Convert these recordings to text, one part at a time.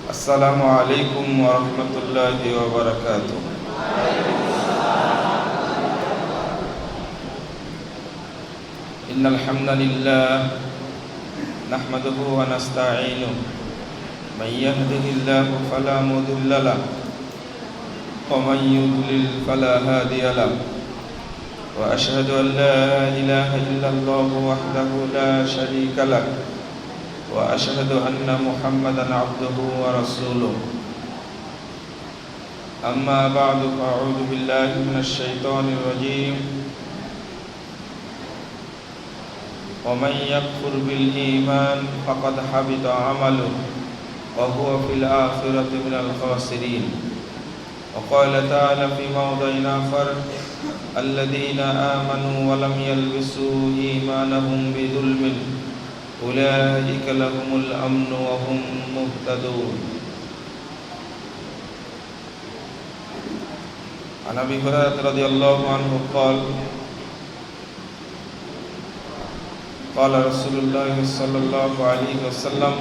আসসালামু আলাইকুম ওয়া রাহমাতুল্লাহি ওয়া বারাকাতুহু। ইন্নাল হামদালিল্লাহ নাহমাদুহু ওয়া নাস্তাঈনুহু মান ইয়াহদিহিল্লাহু ফালা মুদিল্লা লাহু ওয়া মান ইউদ্লিল ফালা হাদিয়া লাহু ওয়া আশহাদু আন লা ইলাহা ইল্লাল্লাহু ওয়াহদাহু লা শারীকা লাহু وأشهد أن محمدًا عبده ورسوله أما بعد فأعوذ بالله من الشيطان الرجيم ومن يكفر بالإيمان فقد حبط عمله وهو في الآخرة من الخاسرين وقال تعالى في موضع آخر الذين آمنوا ولم يلبسوا إيمانهم بظلم أولئك لهم الأمن وهم مهتدون عن أبي هريرة رضي الله عنه قال قال رسول الله صلى الله عليه وسلم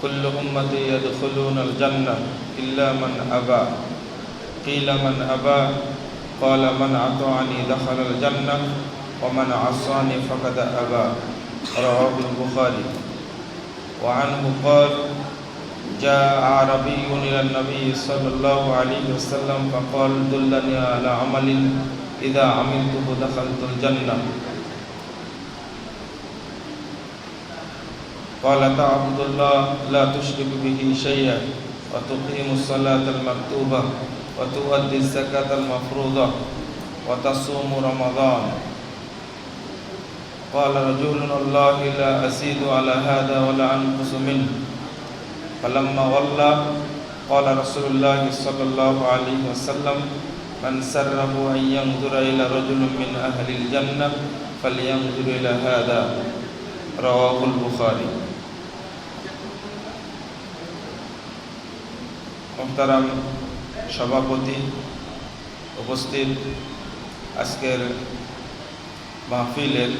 كل أمتي يدخلون الجنة إلا من أبى قيل من أبى قال من أطاعني دخل الجنة ومن عصاني فقد أبى رواه البخاري وعنه قال جاء أعرابي إلى النبي صلى الله عليه وسلم فقال دلني على عمل إذا عملته دخلت الجنة قال تعبد الله لا تشرك به شيئا وتقيم الصلاة المكتوبة وتؤدي الزكاة المفروضة وتصوم رمضان قال رجل الله لا أزيد على هذا ولا أنقص منه فلما ولى قال رسول الله صلى الله عليه وسلم من سره أن ينظر إلى رجل من أهل الجنة فلينظر إلى هذا رواه البخاري محترم সভাপতি উপস্থিত আজকের মাহফিলের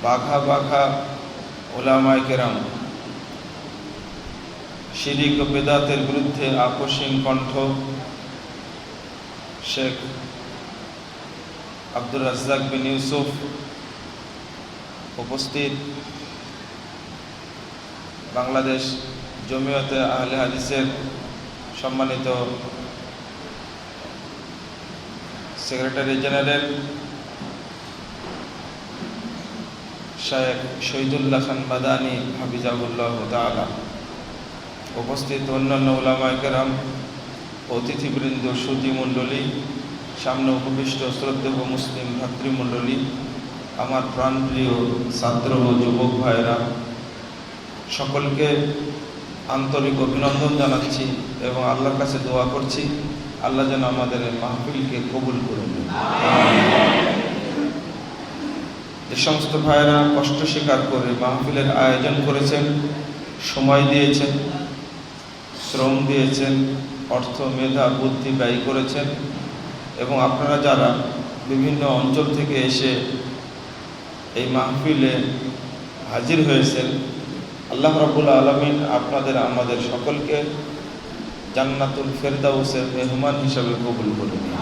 বাঘা বাঘা উলামায়ে কেরাম শিরক ও বিদআতের বিরুদ্ধে আকর্ষণ কণ্ঠ শেখ আব্দুর রাজ্জাক বিন ইউসুফ উপস্থিত বাংলাদেশ জমিয়তে আহলে হাদিসের সম্মানিত সেক্রেটারি জেনারেল শেখ শহীদুল্লাহ খান মাদানী হাফিজাহুল্লাহ তাআলা, উপস্থিত অন্যান্য উলামায়ে কেরাম, অতিথিবৃন্দ, সুধীমণ্ডলী, সামনে উপবিষ্ট শ্রদ্ধেয় মুসলিম ভাতৃমণ্ডলী, আমার প্রাণপ্রিয় ছাত্র ও যুবক ভাইরা, সকলকে আন্তরিক অভিনন্দন জানাচ্ছি এবং আল্লাহর কাছে দোয়া করছি আল্লাহ যেন আমাদের মাহফিলকে কবুল করে নেন। যে সমস্ত ভাইয়েরা কষ্ট স্বীকার করে মাহফিলের আয়োজন করেছেন, সময় দিয়েছেন, শ্রম দিয়েছেন, অর্থ, মেধা, বুদ্ধি ব্যয় করেছেন এবং আপনারা যারা বিভিন্ন অঞ্চল থেকে এসে এই মাহফিলে হাজির হয়েছেন, আল্লাহ রাব্বুল আলামিন আপনাদের আমাদের সকলকে জান্নাতুল ফেরদাউসের মেহমান হিসাবে কবুল করে নিন।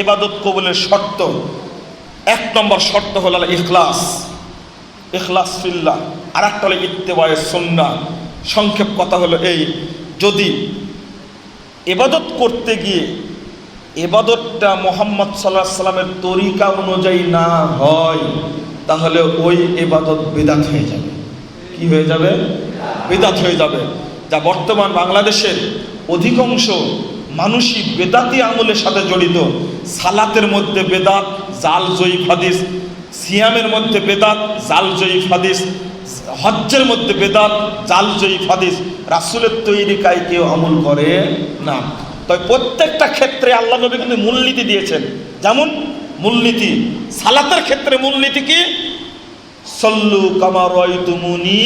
ইবাদত কবুলের শর্ত, এক নম্বর শর্ত হলো ইখলাস, ইখলাস ফিল্লাহ। আর একটা হলো ইত্তেবায়ে সুন্নাহ। সংক্ষেপ কথা হলো এই, যদি ইবাদত করতে গিয়ে ইবাদতটা মুহাম্মদ সাল্লাল্লাহু আলাইহি সাল্লামের তরিকা অনুযায়ী না হয় তাহলে ওই ইবাদত বিদআত হয়ে যাবে। কি হয়ে যাবে? বিদআত হয়ে যাবে। যা বর্তমান বাংলাদেশের অধিকাংশ মানুষই বেদাতি আমলের সাথে জড়িত। সালাতের মধ্যে বেদাত, জাল জয়ীফ হাদিস, সিয়ামের মধ্যে বেদাত, জাল জয়ীফ হাদিস, হজ্জের মধ্যে বেদাত, জাল জয়ীফ হাদিস। রাসূলের তরিকায় কেউ আমল করে না। তবে প্রত্যেকটা ক্ষেত্রে আল্লাহ নবী কিন্তু মূলনীতি দিয়েছেন। যেমন মূলনীতি সালাতের ক্ষেত্রে মূলনীতি কি? সল্লু কামা রাআইতুমুনি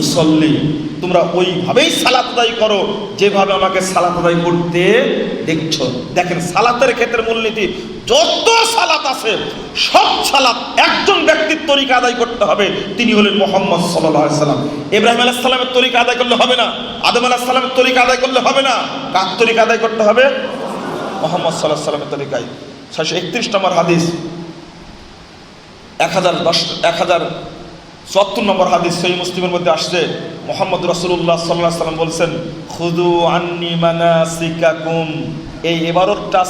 উসাল্লি, তোমরা ওইভাবেই সালাত আদায় করো যেভাবে আমাকে সালাত আদায় করতে দেখছো। দেখেন সালাতের ক্ষেত্রে মূলনীতি যত সালাত আছে সব সালাত একজন ব্যক্তির তরিকা আদায় করতে হবে, তিনি হলেন মুহাম্মদ সাল্লাল্লাহু আলাইহি সাল্লাম। ইব্রাহিম আলাইহিস সালামের তরিকা আদায় করলে হবে না, আদম আলাইহিস সালামের তরিকা আদায় করলে হবে না, কার তরিকা আদায় করতে হবে? মুহাম্মদ সাল্লাল্লাহু আলাইহি সাল্লামের তরিকায়। 631 নম্বর হাদিস, 1074 নম্বর হাদিস সহিহ মুসলিমের মধ্যে আসছে, মুহাম্মদ রাসূলুল্লাহ সাল্লাল্লাহু আলাইহি সাল্লাম বলছেন, খুযু আন্নী মানাসিকাকুম। এই ইবারতটা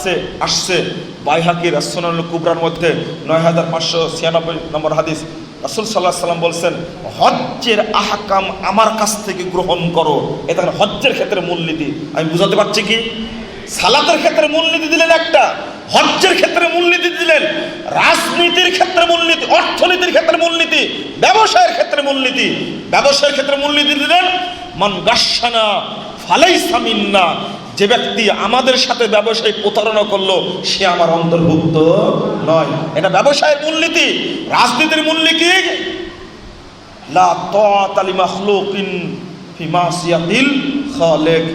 আসছে বাইহাকির সুনানুল কুবরার মধ্যে 9596 নম্বর হাদিস। রাসূল সাল্লাল্লাহু আলাইহি সাল্লাম বলছেন, হজ্জের আহকাম আমার কাছ থেকে গ্রহণ করো। এটা হজ্জের ক্ষেত্রে মূলনীতি। আমি বুঝাতে পারছি কি? সালাতের ক্ষেত্রে মূলনীতি দিলেন একটা, হজ্জের ক্ষেত্রে মূলনীতি দিলেন, রাজনীতির ক্ষেত্রে মূলনীতি, অর্থনীতির ক্ষেত্রে মূলনীতি, ব্যবসায়ের ক্ষেত্রে মূলনীতি। ব্যবসায়ের ক্ষেত্রে মূলনীতি দিলেন, মান গাশশানা ফালাইসা মিন্না। যে ব্যক্তি আমাদের সাথে ব্যবসায় প্রতারণা করলো সে আমার অন্তর্ভুক্ত নয়। এটা ব্যবসায়ের মূলনীতি। রাজনীতির মূলনীতি, লা তাআতা লিমাখলুকিন ফি মাসিয়াতিল খালিক।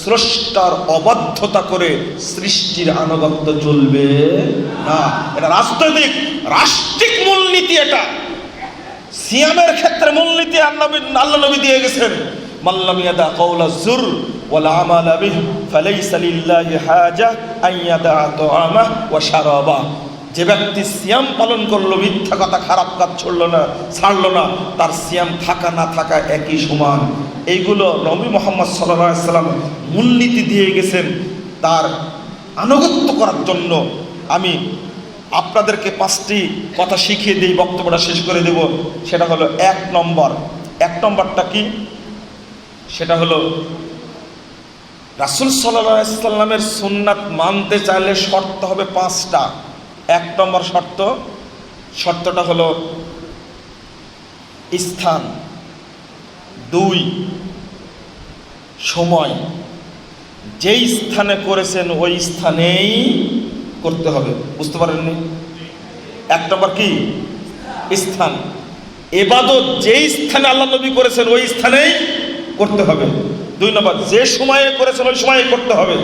স্রষ্টার অবাধ্যতা করে সৃষ্টির আনুগত্য চলবে না। এটা রাষ্ট্রিক মূলনীতি। এটা সিয়ামের ক্ষেত্রে মূলনীতি আল্লাহ নবী দিয়ে গেছেন, মাল্লাম ইয়াদা কাওলা যুর ওয়াল আমালা বিহি ফালাইসা লিল্লাহি হাজা আন ইয়াদা তাআমা ওয়া শারাবা। যে ব্যক্তি সিয়াম পালন করলো, মিথ্যা কথা খারাপ কাজ ছাড়লো না, তার সিয়াম থাকা না থাকা একই সমান। এইগুলো নবী মুহাম্মদ সাল্লাল্লাহু আলাইহি সাল্লাম মূলনীতি দিয়ে গেছেন তার আনুগত্য করার জন্য। আমি আপনাদেরকে 5টি কথা শিখিয়ে দিই, বক্তব্যটা শেষ করে দেব। সেটা হলো এক নম্বরটা কি? সেটা হলো রাসূল সাল্লাল্লাহু আলাইহি সাল্লামের সুন্নাত মানতে চাইলে শর্ত হবে 5টা। 1 নম্বর শর্তটা হলো স্থান, 2 সময়, যেই স্থানে করেছেন ওই স্থানেই করতে হবে। বুঝতে পারেননি? 1 নম্বর কি? স্থান। ইবাদত যেই স্থানে আল্লাহ নবী করেছেন ওই স্থানেই করতে হবে। 2 নম্বর, যে সময়ে করেছেন ওই সময়ে করতে হবে।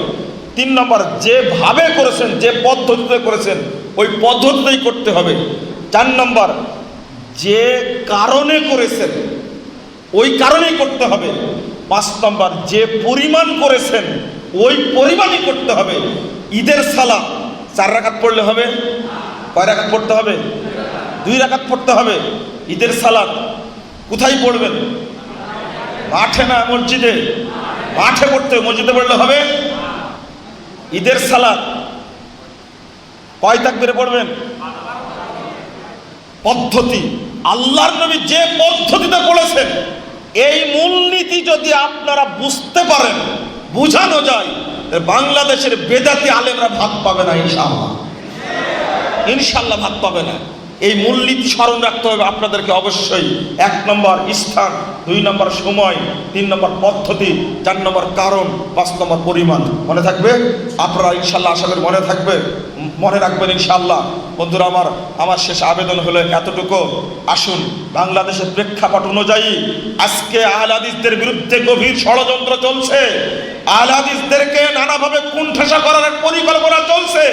3 নম্বর, যেভাবে করেছেন, যে পদ্ধতিতে করেছেন ওই পদ্ধতিতেই করতে হবে। 4 নম্বর, যে কারণে করেছেন ওই কারণেই করতে হবে। 5 নম্বর, যে পরিমাণ করেছেন ওই পরিমাণই করতে হবে। ঈদের সালাত 4 রাকাত পড়লে হবে? কয় রাকাত পড়তে হবে? 2 রাকাত পড়তে হবে। ঈদের সালাত কোথায় পড়বেন? মাঠে না মসজিদে? মাঠে পড়তে, মসজিদে পড়লে হবে? ঈদের সালাত কয় তাকবীরে পড়বেন? পদ্ধতি, আল্লাহর নবী যে পদ্ধতিতে বলেছেন, এই মূলনীতি যদি আপনারা বুঝতে পারেন, বুঝানো যায়, বাংলাদেশের বেদাতি আলেমরা ভাত পাবে না ইনশাআল্লাহ ভাত পাবে না। এই মূলনীতি স্মরণ রাখতে হবে আপনাদেরকে অবশ্যই। 1 নম্বর স্থান, 2 নম্বর সময়, 3 নম্বর পদ্ধতি, 4 নম্বর কারণ, 5 নম্বর পরিমাণ। মনে থাকবে? আপনারা ইনশাআল্লাহ আশা করি মনে রাখবেন ইনশাআল্লাহ। বন্ধুরা আমার শেষ আবেদন হলো এতটুকু, আসুন বাংলাদেশের প্রেক্ষাপট অনুযায়ী আজকে আহলে হাদিসদের বিরুদ্ধে গভীর ষড়যন্ত্র চলছে, আহলে হাদিসদেরকে নানাভাবে কুণ্ঠাসা করার পরিকল্পনা চলছে।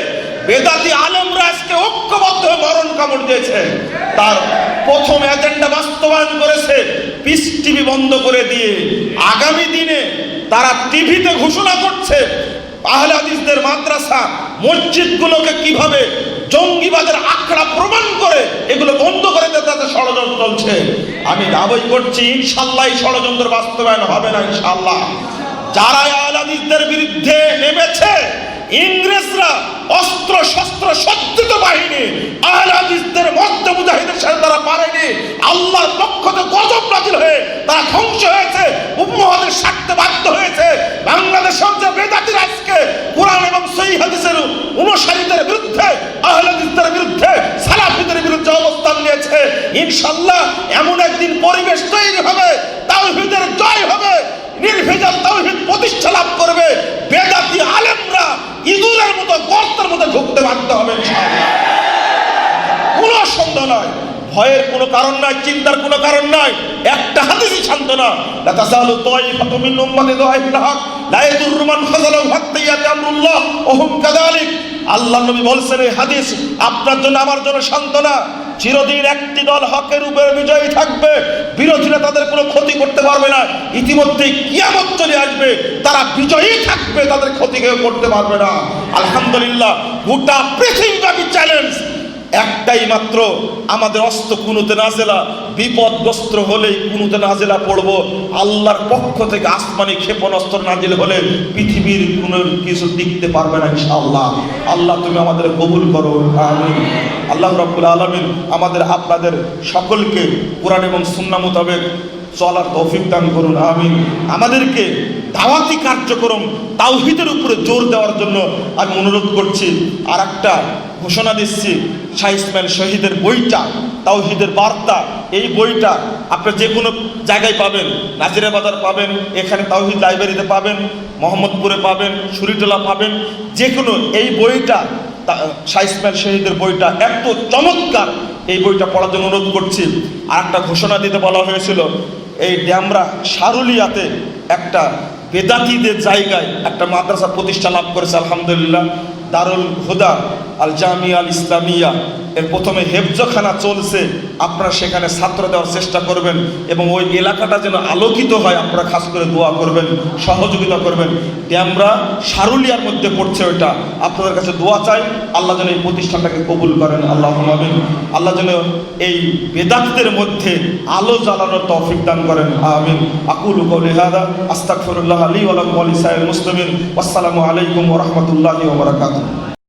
বেদাতি আলেমরা আজকে ঐক্যবদ্ধ হয়ে মরণ কামড় দিয়েছে, তার প্রথম এজেন্ডা বাস্তবায়ন করেছে পিস টিভি বন্ধ করে দিয়ে। আগামী দিনে তারা টিভিতে ঘোষণা করছে আহলে হাদিসদের মাদ্রাসা মসজিদগুলোকে কিভাবে জঙ্গিবাদের আখড়া প্রমাণ করে এগুলো বন্ধ করে দিতে তাদের ষড়যন্ত্র চলছে। আমি দাবি করছি ইনশাআল্লাহ এই ষড়যন্ত্র বাস্তবায়ন হবে না ইনশাআল্লাহ। যারা আহলে হাদিসদের বিরুদ্ধে নেমেছে, ইংরেজরা অস্ত্র শস্ত্র সজ্জিত বাহিনী, আহলে হাদিসদের মধ্যে মুজাহিদের সাথে তারা পারেনি। আল্লাহর পক্ষ থেকে গজব নাযিল হয়ে তারা ধ্বংস হয়েছে, উপমহাদেশ ছাড়তে বাধ্য হয়েছে। বাংলাদেশের যে বেদাতিরা আজকে কোরআন এবং সহিহ হাদিসের অনুসারীদের বিরুদ্ধে, আহলে হাদিসদের বিরুদ্ধে, সালাফিদের বিরুদ্ধে অবস্থান নিয়েছে, ইনশাআল্লাহ এমন একদিন পরিবেশ তৈরি হবে, তাওহীদের জয় হবে, নির্ভেজাল তাওহীদ প্রতিষ্ঠা লাভ করবে। বেদাতি আলেমরা ইঁদুরের মতো গর্তের মধ্যে ঢুকতে বাধ্য হবে ইনশাআল্লাহ। কোনো সন্দেহ নয়, ভয়ের কোনো কারণ নাই, চিন্তার কোনো কারণ নাই। একটা হাদিসই শান্ত না, লা তাসালু তাইফাতু মিন উম্মতি দাইফিল হক লা ইয়াদুররু মান খাযালাহু হাত্তা ইয়াতি আমরুল্লাহ ওয়া হুম কাযালিক। আল্লাহ নবী বলছেন এই হাদিস আপনার জন্য আমার জন্য সান্ত্বনা। চিরদিন একটি দল হকের উপরে বিজয়ী থাকবে, বিরোধীরা তাদের কোনো ক্ষতি করতে পারবে না। ইতিমধ্যে কিয়ামত চলে আসবে, তারা বিজয়ী থাকবে, তাদের ক্ষতি কেউ করতে পারবে না। আলহামদুলিল্লাহ, গোটা পৃথিবীব্যাপী চ্যালেঞ্জ একটাই মাত্র, আমাদের অস্ত্র কুনুতে নাজেলা। বিপদগ্রস্ত হলেই কুনুতে নাজেলা পড়ব। আল্লাহর পক্ষ থেকে আসমানি ক্ষেপণাস্ত্র নাজিল হলে পৃথিবীর কোনো কিছু টিকতে পারবে না ইনশাআল্লাহ। আল্লাহ তুমি আমাদের কবুল করো, আমিন। আল্লাহ রাব্বুল আলামিন আমাদের আপনাদের সকলকে কোরআন এবং সুন্নাহ মোতাবেক চলার তৌফিক দান করুন, আমিন। আমাদেরকে দাওয়াতি কার্যক্রম তাওহীদের উপরে জোর দেওয়ার জন্য আমি অনুরোধ করছি। আর একটা ঘোষণা দিচ্ছি, শাহ ইসমাইল শহীদের বইটা তাওহীদের বার্তা, এই বইটা আপনারা যে কোনো জায়গায় পাবেন। নাজিরা বাজার পাবেন, এখানে তাওহীদ লাইব্রেরিতে পাবেন, মোহাম্মদপুরে পাবেন, সুরিটোলা পাবেন, যে কোনো এই বইটা শাহ ইসমাইল শহীদের বইটা এত চমৎকার, এই বইটা পড়ার জন্য অনুরোধ করছি। আর একটা ঘোষণা দিতে বলা হয়েছিল, এই ড্যামরা সারুলিয়াতে একটা বেদাতীদের জায়গায় একটা মাদ্রাসা প্রতিষ্ঠা লাভ করেছে আলহামদুলিল্লাহ, দারুল হুদা আল জামিয়া আল ইসলামিয়া। এর প্রথমে হেফজখানা চলছে, আপনারা সেখানে ছাত্র দেওয়ার চেষ্টা করবেন এবং ওই এলাকাটা যেন আলোকিত হয়, আপনারা খাস করে দোয়া করবেন, সহযোগিতা করবেন। ড্যামরা সারুলিয়ার মধ্যে পড়ছে ওইটা, আপনাদের কাছে দোয়া চাই, আল্লাহ যেন এই প্রতিষ্ঠানটাকে কবুল করেন, আল্লাহুম্মা আমিন। আল্লাহ যেন এই বেদাতদের মধ্যে আলো জ্বালানোর তৌফিক দান করেন, আমিন। আকুলু কওলি হাযা আস্তাগফিরুল্লাহ লি ওয়া লাকুম ওয়া লিসাইরিল মুসলিমিন। আসসালামু আলাইকুম ওয়া রাহমাতুল্লাহি ওয়া বারাকাতুহু।